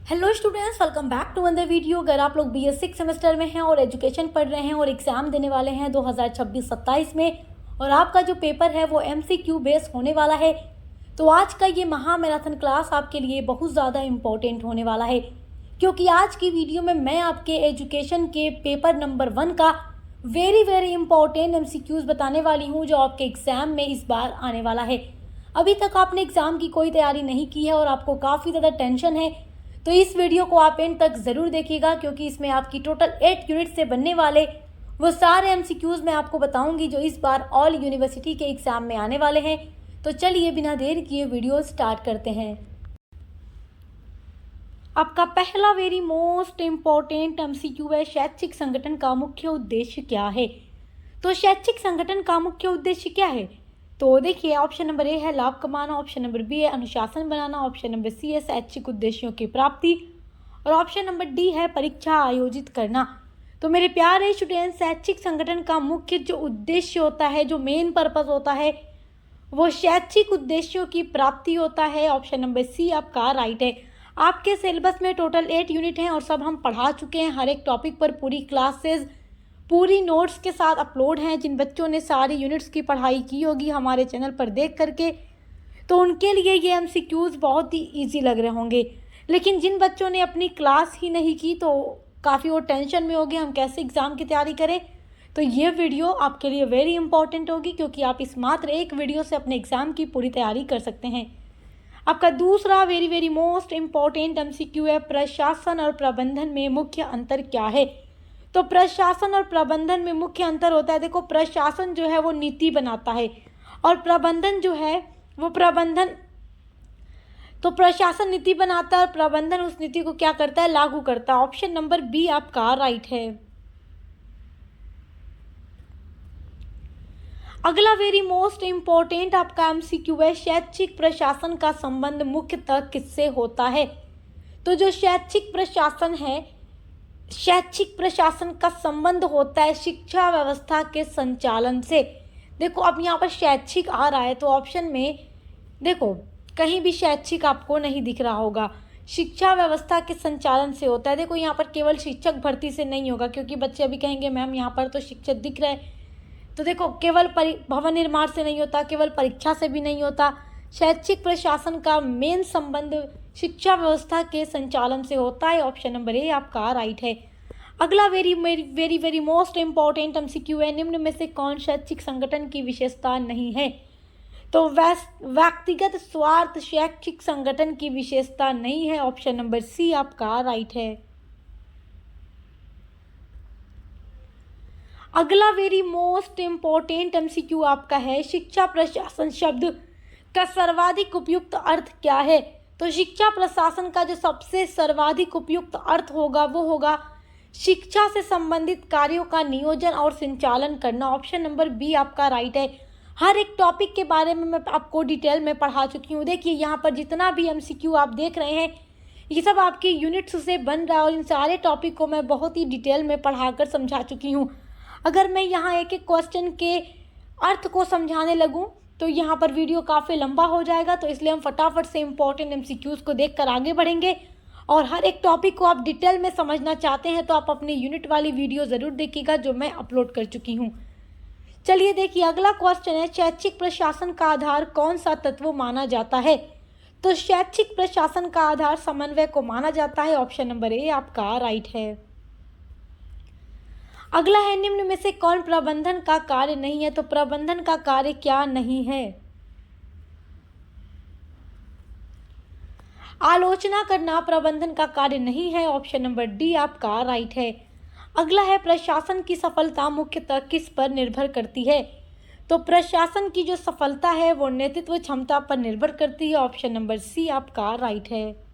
Hello students, welcome back to another video. अगर आप लोग BS 6 सेमेस्टर में हैं और एजुकेशन पढ़ रहे हैं और एग्ज़ाम देने वाले हैं 2026-27 में, और आपका जो पेपर है वो MCQ बेस होने वाला है, तो आज का ये महा मैराथन क्लास आपके लिए बहुत ज़्यादा इम्पोर्टेंट होने वाला है, क्योंकि आज की वीडियो में मैं आपके एजुकेशन के पेपर नंबर 1 का वेरी इंपॉर्टेंट MCQs बताने वाली हूँ जो आपके एग्ज़ाम में इस बार आने वाला है। अभी तक आपने एग्ज़ाम की कोई तैयारी नहीं की है और आपको काफ़ी ज़्यादा टेंशन है, तो इस वीडियो को आप एंड तक ज़रूर देखिएगा, क्योंकि इसमें आपकी टोटल 8 यूनिट से बनने वाले वो सारे MCQs मैं आपको बताऊंगी जो इस बार ऑल यूनिवर्सिटी के एग्ज़ाम में आने वाले हैं। तो चलिए बिना देर किए वीडियो स्टार्ट करते हैं। आपका पहला वेरी मोस्ट इम्पॉर्टेंट MCQ है, शैक्षिक संगठन का मुख्य उद्देश्य क्या है। तो शैक्षिक संगठन का मुख्य उद्देश्य क्या है, तो देखिए ऑप्शन नंबर ए है लाभ कमाना, ऑप्शन नंबर बी है अनुशासन बनाना, ऑप्शन नंबर सी है शैक्षिक उद्देश्यों की प्राप्ति, और ऑप्शन नंबर डी है परीक्षा आयोजित करना। तो मेरे प्यारे स्टूडेंट्स, शैक्षिक संगठन का मुख्य जो उद्देश्य होता है, जो मेन पर्पस होता है, वो शैक्षिक उद्देश्यों की प्राप्ति होता है। ऑप्शन नंबर सी आपका राइट है। आपके सिलेबस में टोटल 8 यूनिट हैं और सब हम पढ़ा चुके हैं। हर एक टॉपिक पर पूरी क्लासेस पूरी नोट्स के साथ अपलोड हैं। जिन बच्चों ने सारी यूनिट्स की पढ़ाई की होगी हमारे चैनल पर देख करके, तो उनके लिए ये MCQs बहुत ही ईजी लग रहे होंगे। लेकिन जिन बच्चों ने अपनी क्लास ही नहीं की तो काफ़ी वो टेंशन में होंगे हम कैसे एग्ज़ाम की तैयारी करें। तो ये वीडियो आपके लिए वेरी इंपॉर्टेंट होगी, क्योंकि आप इस मात्र एक वीडियो से अपने एग्ज़ाम की पूरी तैयारी कर सकते हैं। आपका दूसरा वेरी मोस्ट इम्पॉर्टेंट MCQ है, प्रशासन और प्रबंधन में मुख्य अंतर क्या है। तो प्रशासन और प्रबंधन में मुख्य अंतर होता है, देखो प्रशासन जो है वो नीति बनाता है और प्रबंधन जो है वो तो प्रशासन नीति बनाता है और प्रबंधन उस नीति को क्या करता है, लागू करता है। ऑप्शन नंबर बी आपका राइट है। अगला वेरी मोस्ट इम्पोर्टेंट आपका MCQ है, शैक्षिक प्रशासन का संबंध मुख्यतः किससे होता है। तो जो शैक्षिक प्रशासन है, शैक्षिक प्रशासन का संबंध होता है शिक्षा व्यवस्था के संचालन से। देखो अब यहाँ पर शैक्षिक आ रहा है तो ऑप्शन में देखो कहीं भी शैक्षिक आपको नहीं दिख रहा होगा, शिक्षा व्यवस्था के संचालन से होता है। देखो यहाँ पर केवल शिक्षक भर्ती से नहीं होगा, क्योंकि बच्चे अभी कहेंगे मैम यहाँ पर तो शिक्षक दिख रहे हैं। तो देखो केवल भवन निर्माण से नहीं होता, केवल परीक्षा से भी नहीं होता। शैक्षिक प्रशासन का मेन संबंध शिक्षा व्यवस्था के संचालन से होता है। ऑप्शन नंबर ए आपका राइट है। अगला वेरी मोस्ट इम्पॉर्टेंट MCQ है, निम्न में से कौन शैक्षिक संगठन की विशेषता नहीं है। तो व्यक्तिगत स्वार्थ शैक्षिक संगठन की विशेषता नहीं है। ऑप्शन नंबर सी आपका राइट है। अगला वेरी मोस्ट इम्पॉर्टेंट MCQ आपका है, शिक्षा प्रशासन शब्द का सर्वाधिक उपयुक्त अर्थ क्या है। तो शिक्षा प्रशासन का जो सबसे सर्वाधिक उपयुक्त अर्थ होगा वो होगा शिक्षा से संबंधित कार्यों का नियोजन और संचालन करना। ऑप्शन नंबर बी आपका राइट है। हर एक टॉपिक के बारे में मैं आपको डिटेल में पढ़ा चुकी हूँ। देखिए यहाँ पर जितना भी MCQ आप देख रहे हैं ये सब आपकी यूनिट्स से बन रहा है और इन सारे टॉपिक को मैं बहुत ही डिटेल में पढ़ाकर समझा चुकी हूँ। अगर मैं यहाँ एक एक क्वेश्चन के अर्थ को समझाने लगूँ तो यहाँ पर वीडियो काफ़ी लंबा हो जाएगा, तो इसलिए हम फटाफट से इम्पोर्टेंट MCQs को देखकर आगे बढ़ेंगे। और हर एक टॉपिक को आप डिटेल में समझना चाहते हैं तो आप अपनी यूनिट वाली वीडियो ज़रूर देखिएगा जो मैं अपलोड कर चुकी हूँ। चलिए देखिए अगला क्वेश्चन है, शैक्षिक प्रशासन का आधार कौन सा तत्व माना जाता है। तो शैक्षिक प्रशासन का आधार समन्वय को माना जाता है। ऑप्शन नंबर ए आपका राइट है। अगला है, निम्न में से कौन प्रबंधन का कार्य नहीं है। तो प्रबंधन का कार्य क्या नहीं है। आलोचना करना प्रबंधन का कार्य नहीं है। ऑप्शन नंबर डी आपका राइट है। अगला है, प्रशासन की सफलता मुख्यतः किस पर निर्भर करती है। तो प्रशासन की जो सफलता है वो नेतृत्व क्षमता पर निर्भर करती है। ऑप्शन नंबर सी आपका राइट है।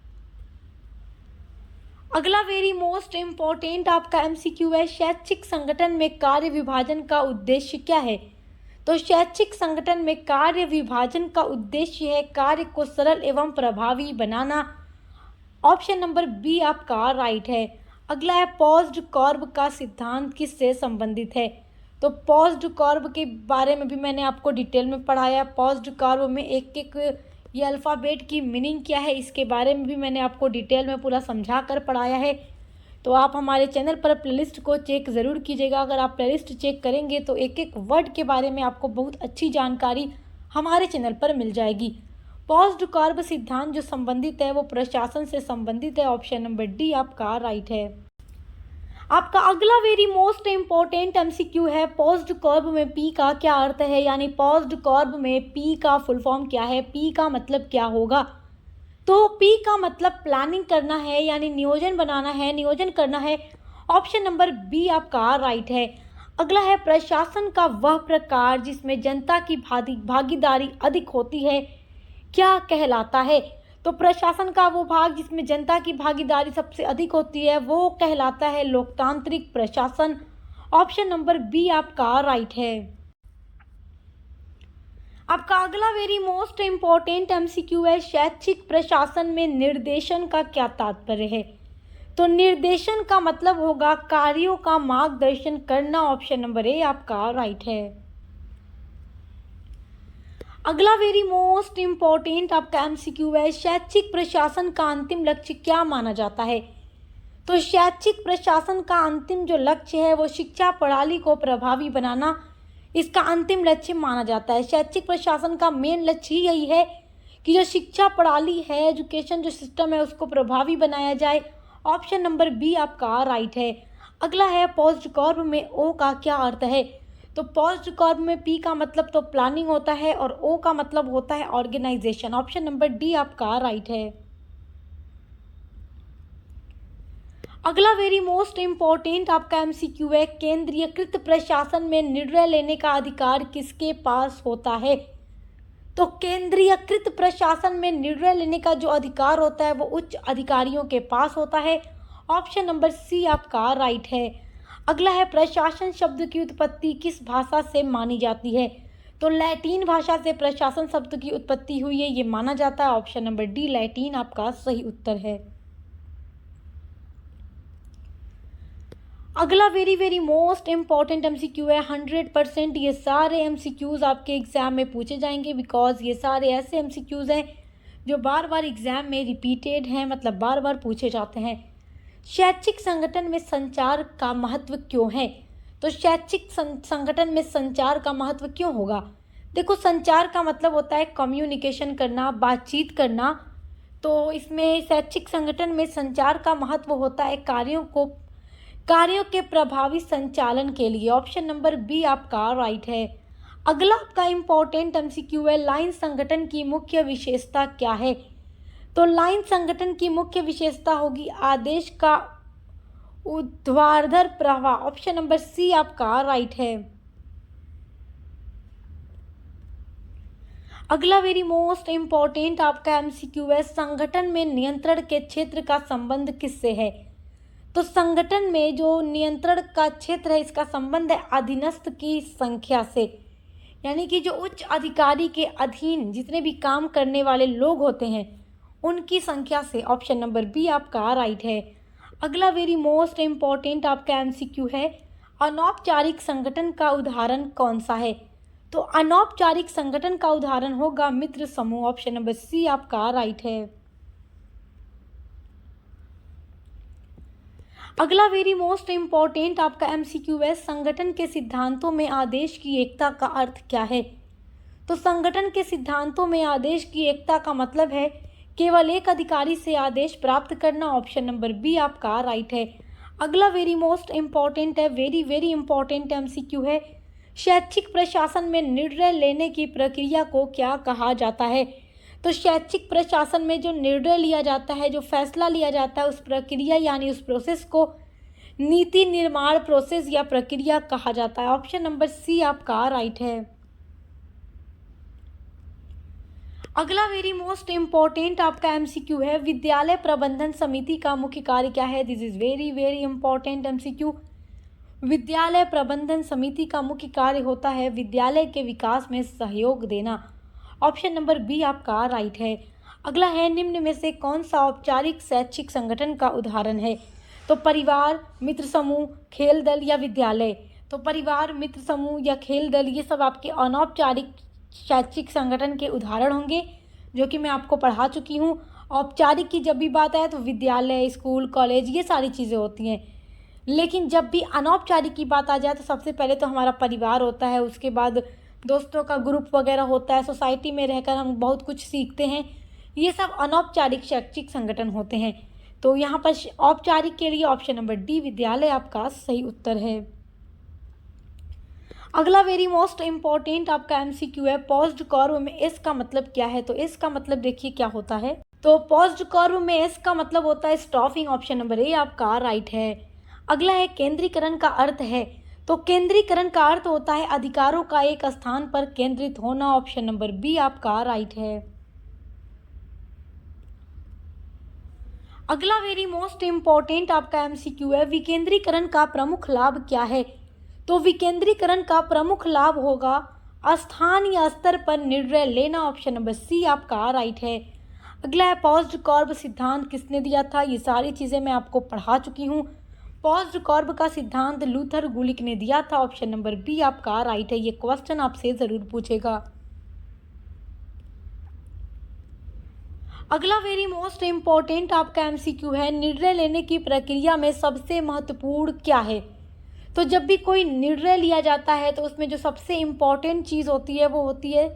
अगला वेरी मोस्ट इम्पॉर्टेंट आपका MCQ है, शैक्षिक संगठन में कार्य विभाजन का उद्देश्य क्या है। तो शैक्षिक संगठन में कार्य विभाजन का उद्देश्य है कार्य को सरल एवं प्रभावी बनाना। ऑप्शन नंबर बी आपका राइट है। अगला है, पॉज्ड कॉर्ब का सिद्धांत किससे संबंधित है। तो पॉज्ड कॉर्ब के बारे में भी मैंने आपको डिटेल में पढ़ाया। पॉज्ड कॉर्ब में एक एक ये अल्फ़ाबेट की मीनिंग क्या है, इसके बारे में भी मैंने आपको डिटेल में पूरा समझा कर पढ़ाया है। तो आप हमारे चैनल पर प्लेलिस्ट को चेक ज़रूर कीजिएगा। अगर आप प्लेलिस्ट चेक करेंगे तो एक एक वर्ड के बारे में आपको बहुत अच्छी जानकारी हमारे चैनल पर मिल जाएगी। पॉज्ड कर्व सिद्धांत जो संबंधित है वो प्रशासन से संबंधित है। ऑप्शन नंबर डी आपका राइट है। आपका अगला वेरी मोस्ट इम्पोर्टेंट एमसीक्यू है, पॉज्ड कर्व में पी का क्या अर्थ है, यानी पॉज्ड कर्व में पी का फुल फॉर्म क्या है, पी का मतलब क्या होगा। तो पी का मतलब प्लानिंग करना है, यानी नियोजन बनाना है, नियोजन करना है। ऑप्शन नंबर बी आपका राइट है। अगला है प्रशासन का वह प्रकार जिसमें जनता की भागीदारी अधिक होती है, क्या कहलाता है। तो प्रशासन का वो भाग जिसमें जनता की भागीदारी सबसे अधिक होती है वो कहलाता है लोकतांत्रिक प्रशासन। ऑप्शन नंबर बी आपका राइट है। आपका अगला वेरी मोस्ट इम्पोर्टेंट एमसीक्यू है, शैक्षिक प्रशासन में निर्देशन का क्या तात्पर्य है। तो निर्देशन का मतलब होगा कार्यों का मार्गदर्शन करना। ऑप्शन नंबर ए आपका राइट है। अगला वेरी मोस्ट इम्पोर्टेंट आपका एमसीक्यू है, शैक्षिक प्रशासन का अंतिम लक्ष्य क्या माना जाता है। तो शैक्षिक प्रशासन का अंतिम जो लक्ष्य है वो शिक्षा प्रणाली को प्रभावी बनाना, इसका अंतिम लक्ष्य माना जाता है। शैक्षिक प्रशासन का मेन लक्ष्य ही यही है कि जो शिक्षा प्रणाली है, एजुकेशन जो सिस्टम है उसको प्रभावी बनाया जाए। ऑप्शन नंबर बी आपका राइट है। अगला है पॉज्ड कर्व में ओ का क्या अर्थ है। तो पॉज्ड कर्व में पी का मतलब तो प्लानिंग होता है और ओ का मतलब होता है ऑर्गेनाइजेशन। ऑप्शन नंबर डी आपका राइट है। अगला वेरी मोस्ट इम्पोर्टेंट आपका एमसीक्यू है, केंद्रीयकृत प्रशासन में निर्णय लेने का अधिकार किसके पास होता है। तो केंद्रीयकृत प्रशासन में निर्णय लेने का जो अधिकार होता है वो उच्च अधिकारियों के पास होता है। ऑप्शन नंबर सी आपका राइट है। अगला है प्रशासन शब्द की उत्पत्ति किस भाषा से मानी जाती है। तो लैटिन भाषा से प्रशासन शब्द की उत्पत्ति हुई है, ये माना जाता है। ऑप्शन नंबर डी लैटिन आपका सही उत्तर है। अगला वेरी मोस्ट इम्पॉर्टेंट एमसीक्यू है, 100% ये सारे एमसीक्यूज़ आपके एग्जाम में पूछे जाएंगे, बिकॉज ये सारे ऐसे एमसीक्यूज़ हैं जो बार बार एग्जाम में रिपीटेड हैं, मतलब बार बार पूछे जाते हैं। शैक्षिक संगठन में संचार का महत्व क्यों है। तो शैक्षिक संगठन में संचार का महत्व क्यों होगा। देखो, संचार का मतलब होता है कम्युनिकेशन करना, बातचीत करना। तो इसमें शैक्षिक संगठन में संचार का महत्व होता है कार्यों के प्रभावी संचालन के लिए। ऑप्शन नंबर बी आपका राइट है। अगला आपका इम्पोर्टेंट एमसीक्यू है, लाइन संगठन की मुख्य विशेषता क्या है। तो लाइन संगठन की मुख्य विशेषता होगी आदेश का ऊर्ध्वाधर प्रवाह। ऑप्शन नंबर सी आपका राइट है। अगला वेरी मोस्ट इम्पोर्टेंट आपका एमसीक्यू है, संगठन में नियंत्रण के क्षेत्र का संबंध किससे है। तो संगठन में जो नियंत्रण का क्षेत्र है इसका संबंध है अधीनस्थ की संख्या से, यानी कि जो उच्च अधिकारी के अधीन जितने भी काम करने वाले लोग होते हैं उनकी संख्या से। ऑप्शन नंबर बी आपका राइट है। अगला वेरी मोस्ट इम्पोर्टेंट आपका एमसीक्यू है, अनौपचारिक संगठन का उदाहरण कौन सा है। तो अनौपचारिक संगठन का उदाहरण होगा मित्र समूह। ऑप्शन नंबर सी आपका राइट है। अगला वेरी मोस्ट इम्पोर्टेंट आपका एमसीक्यू है, संगठन के सिद्धांतों में आदेश की एकता का अर्थ क्या है। तो संगठन के सिद्धांतों में आदेश की एकता का मतलब है केवल एक अधिकारी से आदेश प्राप्त करना। ऑप्शन नंबर बी आपका राइट है। अगला वेरी मोस्ट इम्पोर्टेंट है, वेरी इम्पोर्टेंट एमसीक्यू है, शैक्षिक प्रशासन में निर्णय लेने की प्रक्रिया को क्या कहा जाता है। तो शैक्षिक प्रशासन में जो निर्णय लिया जाता है, जो फैसला लिया जाता है, उस प्रक्रिया यानी उस प्रोसेस को नीति निर्माण प्रोसेस या प्रक्रिया कहा जाता है। ऑप्शन नंबर सी आपका राइट है। अगला वेरी मोस्ट इम्पोर्टेंट आपका एमसीक्यू है, विद्यालय प्रबंधन समिति का मुख्य कार्य क्या है। This is very important MCQ. विद्यालय प्रबंधन समिति का मुख्य कार्य होता है विद्यालय के विकास में सहयोग देना। ऑप्शन नंबर बी आपका राइट है। अगला है, निम्न में से कौन सा औपचारिक शैक्षिक संगठन का उदाहरण है। तो परिवार, मित्र समूह, खेल दल या विद्यालय। तो परिवार, मित्र समूह या खेल दल ये सब आपके अनौपचारिक शैक्षिक संगठन के उदाहरण होंगे जो कि मैं आपको पढ़ा चुकी हूँ। औपचारिक की जब भी बात आए तो विद्यालय, स्कूल, कॉलेज ये सारी चीज़ें होती हैं। लेकिन जब भी अनौपचारिक की बात आ जाए तो सबसे पहले तो हमारा परिवार होता है, उसके बाद दोस्तों का ग्रुप वगैरह होता है, सोसाइटी में रहकर हम बहुत कुछ सीखते हैं। ये सब अनौपचारिक शैक्षिक संगठन होते हैं। तो यहाँ पर औपचारिक के लिए ऑप्शन नंबर डी विद्यालय आपका सही उत्तर है। अगला वेरी मोस्ट इम्पॉर्टेंट आपका एमसीक्यू है, पॉज्ड कर्व में एस का मतलब क्या है। तो एस का मतलब देखिए क्या होता है। तो पॉज्ड कर्व में एस का मतलब होता है स्टॉपिंग। ऑप्शन नंबर ए आपका राइट है। अगला है केंद्रीकरण का अर्थ है। तो केंद्रीकरण का अर्थ होता है अधिकारों का एक स्थान पर केंद्रित होना। ऑप्शन नंबर बी आपका राइट है। अगला वेरी मोस्ट इम्पॉर्टेंट आपका एमसीक्यू है, विकेंद्रीकरण का प्रमुख लाभ क्या है। तो विकेंद्रीकरण का प्रमुख लाभ होगा स्थानीय स्तर पर निर्णय लेना। ऑप्शन नंबर सी आपका राइट है। अगला है पॉज्ड कर्व सिद्धांत किसने दिया था। ये सारी चीज़ें मैं आपको पढ़ा चुकी हूँ। पॉज्ड कर्व का सिद्धांत लूथर गुलिक ने दिया था। ऑप्शन नंबर बी आपका राइट है। ये क्वेश्चन आपसे ज़रूर पूछेगा। अगला वेरी मोस्ट इम्पॉर्टेंट आपका एमसीक्यू है, निर्णय लेने की प्रक्रिया में सबसे महत्वपूर्ण क्या है। तो जब भी कोई निर्णय लिया जाता है तो उसमें जो सबसे इम्पॉर्टेंट चीज़ होती है वो होती है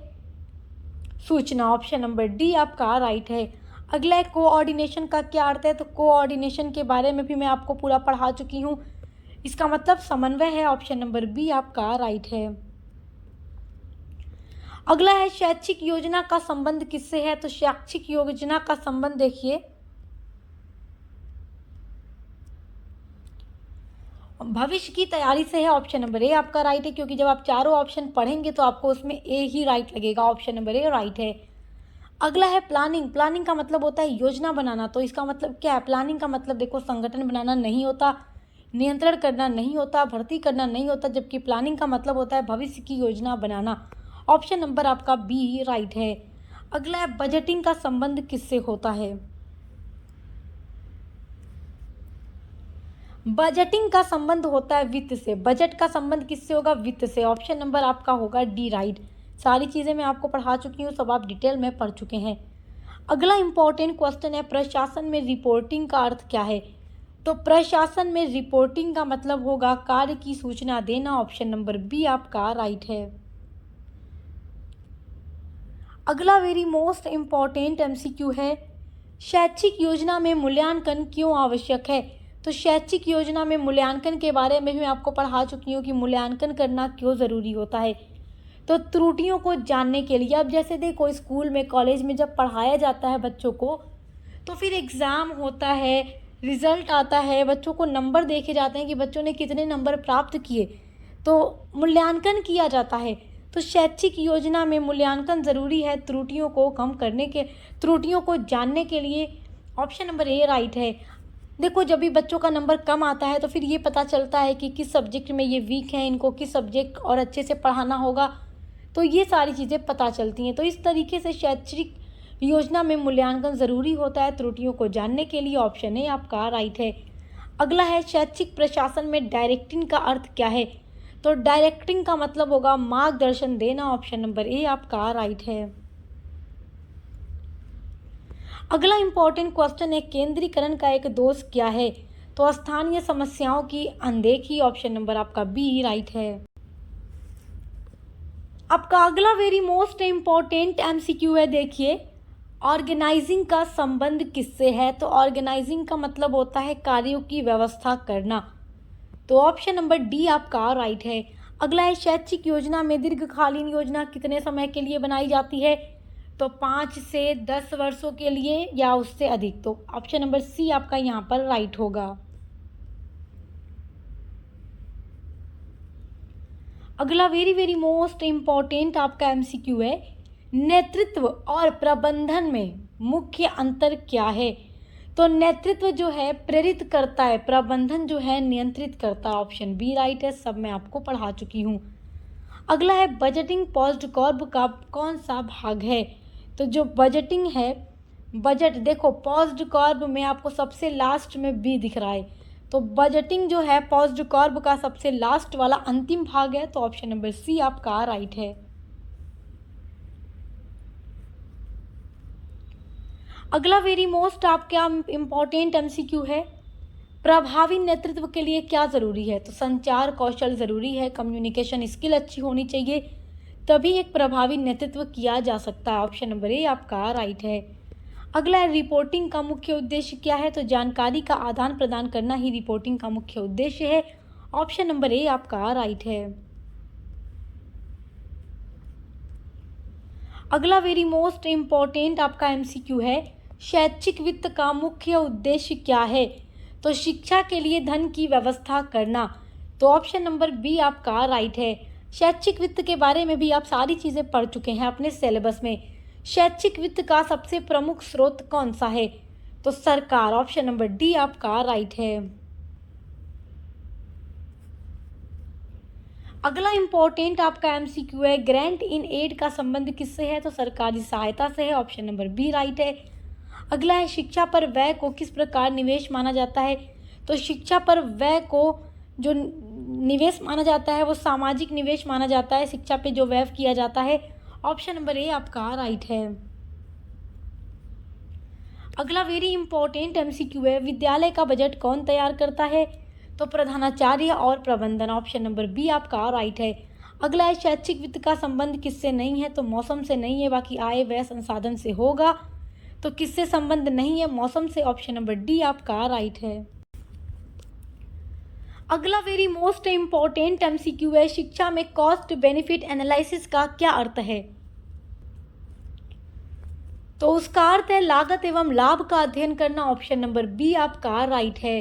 सूचना। ऑप्शन नंबर डी आपका राइट है। अगला है कोऑर्डिनेशन का क्या अर्थ है। तो कोऑर्डिनेशन के बारे में भी मैं आपको पूरा पढ़ा चुकी हूँ। इसका मतलब समन्वय है। ऑप्शन नंबर बी आपका राइट है। अगला है शैक्षिक योजना का संबंध किससे है। तो शैक्षिक योजना का संबंध देखिए भविष्य की तैयारी से है। ऑप्शन नंबर ए आपका राइट है, क्योंकि जब आप चारों ऑप्शन पढ़ेंगे तो आपको उसमें ए ही राइट लगेगा। ऑप्शन नंबर ए राइट है। अगला है प्लानिंग। प्लानिंग का मतलब होता है योजना बनाना। तो इसका मतलब क्या है। प्लानिंग का मतलब देखो संगठन बनाना नहीं होता, नियंत्रण करना नहीं होता, भर्ती करना नहीं होता, जबकि प्लानिंग का मतलब होता है भविष्य की योजना बनाना। ऑप्शन नंबर आपका बी राइट है। अगला है बजटिंग का संबंध किससे होता है। बजटिंग का संबंध होता है वित्त से। बजट का संबंध किससे होगा, वित्त से। ऑप्शन नंबर आपका होगा डी राइट। सारी चीज़ें मैं आपको पढ़ा चुकी हूँ, सब आप डिटेल में पढ़ चुके हैं। अगला इंपॉर्टेंट क्वेश्चन है, प्रशासन में रिपोर्टिंग का अर्थ क्या है। तो प्रशासन में रिपोर्टिंग का मतलब होगा कार्य की सूचना देना। ऑप्शन नंबर बी आपका राइट है। अगला वेरी मोस्ट इम्पॉर्टेंट एमसीक्यू है, शैक्षिक योजना में मूल्यांकन क्यों आवश्यक है। तो शैक्षिक योजना में मूल्यांकन के बारे में भी मैं आपको पढ़ा चुकी हूँ कि मूल्यांकन करना क्यों ज़रूरी होता है। तो त्रुटियों को जानने के लिए, अब जैसे देखो स्कूल में, कॉलेज में जब पढ़ाया जाता है बच्चों को, तो फिर एग्ज़ाम होता है, रिज़ल्ट आता है, बच्चों को नंबर देखे जाते हैं कि बच्चों ने कितने नंबर प्राप्त किए, तो मूल्यांकन किया जाता है। तो शैक्षिक योजना में मूल्यांकन ज़रूरी है त्रुटियों को कम करने के, त्रुटियों को जानने के लिए। ऑप्शन नंबर ए राइट है। देखो जब भी बच्चों का नंबर कम आता है तो फिर ये पता चलता है कि किस सब्जेक्ट में ये वीक हैं, इनको किस सब्जेक्ट और अच्छे से पढ़ाना होगा, तो ये सारी चीज़ें पता चलती हैं। तो इस तरीके से शैक्षिक योजना में मूल्यांकन ज़रूरी होता है त्रुटियों को जानने के लिए। ऑप्शन ए आपका राइट है। अगला है शैक्षिक प्रशासन में डायरेक्टिंग का अर्थ क्या है। तो डायरेक्टिंग का मतलब होगा मार्गदर्शन देना। ऑप्शन नंबर ए आपका राइट है। अगला इंपॉर्टेंट क्वेश्चन है, केंद्रीकरण का एक दोष क्या है। तो स्थानीय समस्याओं की अनदेखी। ऑप्शन नंबर आपका बी राइट है। आपका अगला वेरी मोस्ट इम्पॉर्टेंट एमसीक्यू है, देखिए ऑर्गेनाइजिंग का संबंध किससे है। तो ऑर्गेनाइजिंग का मतलब होता है कार्यों की व्यवस्था करना। तो ऑप्शन नंबर डी आपका राइट है। अगला है शैक्षिक योजना में दीर्घकालीन योजना कितने समय के लिए बनाई जाती है। तो 5 से 10 वर्षों के लिए या उससे अधिक। तो ऑप्शन नंबर सी आपका यहाँ पर राइट होगा। अगला वेरी वेरी मोस्ट इम्पॉर्टेंट आपका एमसीक्यू है, नेतृत्व और प्रबंधन में मुख्य अंतर क्या है। तो नेतृत्व जो है प्रेरित करता है, प्रबंधन जो है नियंत्रित करता है। ऑप्शन बी राइट है, सब मैं आपको पढ़ा चुकी हूँ। अगला है बजटिंग पॉज्ड कर्व का कौन सा भाग है। तो जो बजटिंग है, बजट देखो पॉज्ड कर्व में आपको सबसे लास्ट में बी दिख रहा है, तो बजटिंग जो है पॉज्ड कर्व का सबसे लास्ट वाला अंतिम भाग है। तो ऑप्शन नंबर सी आपका राइट है। अगला वेरी मोस्ट आपका इम्पॉर्टेंट एमसीक्यू है, प्रभावी नेतृत्व के लिए क्या ज़रूरी है? तो संचार कौशल ज़रूरी है, कम्युनिकेशन स्किल अच्छी होनी चाहिए, तभी एक प्रभावी नेतृत्व किया जा सकता है। ऑप्शन नंबर ए आपका राइट है। अगला है रिपोर्टिंग का मुख्य उद्देश्य क्या है? तो जानकारी का आदान प्रदान करना ही रिपोर्टिंग का मुख्य उद्देश्य है। ऑप्शन नंबर ए आपका राइट है। अगला वेरी मोस्ट इम्पॉर्टेंट आपका एमसीक्यू है, शैक्षिक वित्त का मुख्य उद्देश्य क्या है? तो शिक्षा के लिए धन की व्यवस्था करना। तो ऑप्शन नंबर बी आपका राइट है। शैक्षिक वित्त के बारे में भी आप सारी चीज़ें पढ़ चुके हैं अपने सिलेबस में। शैक्षिक वित्त का सबसे प्रमुख स्रोत कौन सा है? तो सरकार। ऑप्शन नंबर डी आपका राइट है। अगला इंपॉर्टेंट आपका एमसीक्यू है, ग्रांट इन एड का संबंध किससे है? तो सरकारी सहायता से है। ऑप्शन नंबर बी राइट है। अगला है शिक्षा पर व्यय को किस प्रकार निवेश माना जाता है? तो शिक्षा पर व्यय को जो निवेश माना जाता है वो सामाजिक निवेश माना जाता है, शिक्षा पे जो व्यय किया जाता है। ऑप्शन नंबर ए आपका राइट है। अगला वेरी इंपॉर्टेंट एमसीक्यू है, विद्यालय का बजट कौन तैयार करता है? तो प्रधानाचार्य और प्रबंधन। ऑप्शन नंबर बी आपका राइट है। अगला है शैक्षिक वित्त का संबंध किससे नहीं है? तो मौसम से नहीं है, बाकी आय व्यय संसाधन से होगा। तो किससे संबंध नहीं है? मौसम से। ऑप्शन नंबर डी आपका राइट है। अगला वेरी मोस्ट इम्पॉर्टेंट एमसीक्यू है, शिक्षा में कॉस्ट बेनिफिट एनालिसिस का क्या अर्थ है? तो उसका अर्थ है लागत एवं लाभ का अध्ययन करना। ऑप्शन नंबर बी आपका राइट है।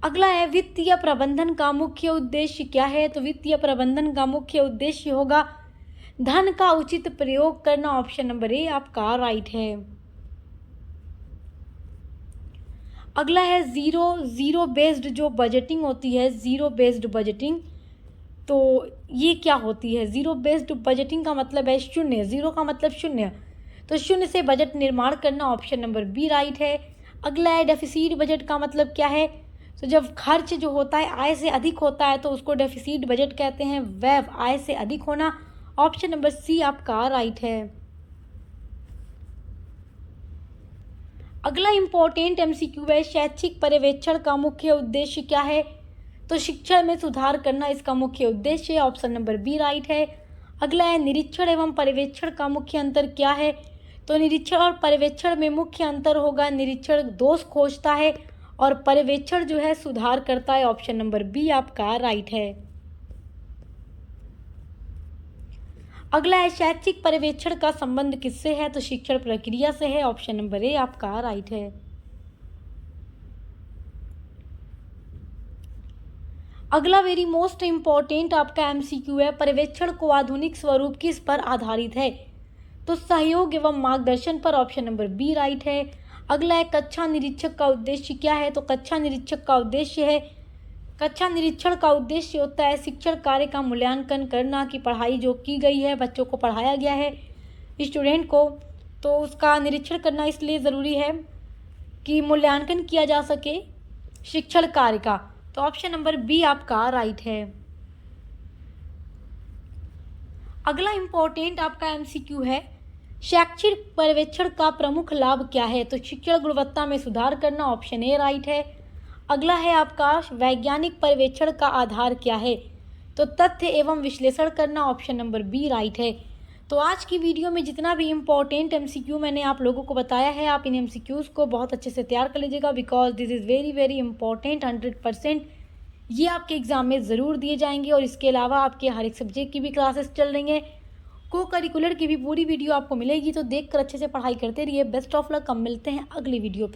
अगला है वित्तीय प्रबंधन का मुख्य उद्देश्य क्या है? तो वित्तीय प्रबंधन का मुख्य उद्देश्य होगा धन का उचित प्रयोग करना। ऑप्शन नंबर ए आपका राइट है। अगला है जीरो बेस्ड जो बजटिंग होती है, जीरो बेस्ड बजटिंग, तो ये क्या होती है? जीरो बेस्ड बजटिंग का मतलब है शून्य, जीरो का मतलब शून्य, तो शून्य से बजट निर्माण करना। ऑप्शन नंबर बी राइट है। अगला है डेफिसिट बजट का मतलब क्या है? तो जब खर्च जो होता है आय से अधिक होता है तो उसको डेफिसिट बजट कहते हैं, व्यय आय से अधिक होना। ऑप्शन नंबर सी आपका राइट है। अगला इंपॉर्टेंट एमसीक्यू है, शैक्षिक पर्यवेक्षण का मुख्य उद्देश्य क्या है? तो शिक्षा में सुधार करना इसका मुख्य उद्देश्य है। ऑप्शन नंबर बी राइट है। अगला है निरीक्षण एवं पर्यवेक्षण का मुख्य अंतर क्या है? तो निरीक्षण और पर्यवेक्षण में मुख्य अंतर होगा, निरीक्षण दोष खोजता है और पर्यवेक्षण जो है सुधार करता है। ऑप्शन नंबर बी आपका राइट है। अगला है शैक्षिक पर्यवेक्षण का संबंध किससे है? तो शिक्षण प्रक्रिया से है। ऑप्शन नंबर ए आपका राइट है। अगला वेरी मोस्ट इम्पॉर्टेंट आपका एमसीक्यू है, पर्यवेक्षण को आधुनिक स्वरूप किस पर आधारित है? तो सहयोग एवं मार्गदर्शन पर। ऑप्शन नंबर बी राइट है। अगला है कक्षा निरीक्षक का उद्देश्य क्या है? तो कक्षा निरीक्षक का उद्देश्य है, कक्षा निरीक्षण का उद्देश्य होता है शिक्षण कार्य का मूल्यांकन करना कि पढ़ाई जो की गई है, बच्चों को पढ़ाया गया है, स्टूडेंट को, तो उसका निरीक्षण करना इसलिए ज़रूरी है कि मूल्यांकन किया जा सके शिक्षण कार्य का। तो ऑप्शन नंबर बी आपका राइट है। अगला इंपॉर्टेंट आपका एमसीक्यू है, शैक्षिक पर्यवेक्षण का प्रमुख लाभ क्या है? तो शिक्षण गुणवत्ता में सुधार करना। ऑप्शन ए राइट है। अगला है आपका वैज्ञानिक पर्यवेक्षण का आधार क्या है? तो तथ्य एवं विश्लेषण करना। ऑप्शन नंबर बी राइट है। तो आज की वीडियो में जितना भी इम्पोर्टेंट एमसीक्यू मैंने आप लोगों को बताया है, आप इन एमसीक्यूज़ को बहुत अच्छे से तैयार कर लीजिएगा, because this is very very important. 100% ये आपके एग्ज़ाम में ज़रूर दिए जाएंगे। और इसके अलावा आपके हर एक सब्जेक्ट की भी क्लासेस चल रही हैं, को करिकुलर की भी पूरी वीडियो आपको मिलेगी, तो देख कर अच्छे से पढ़ाई करते रहिए। Best of luck. हम मिलते हैं अगली वीडियो पे।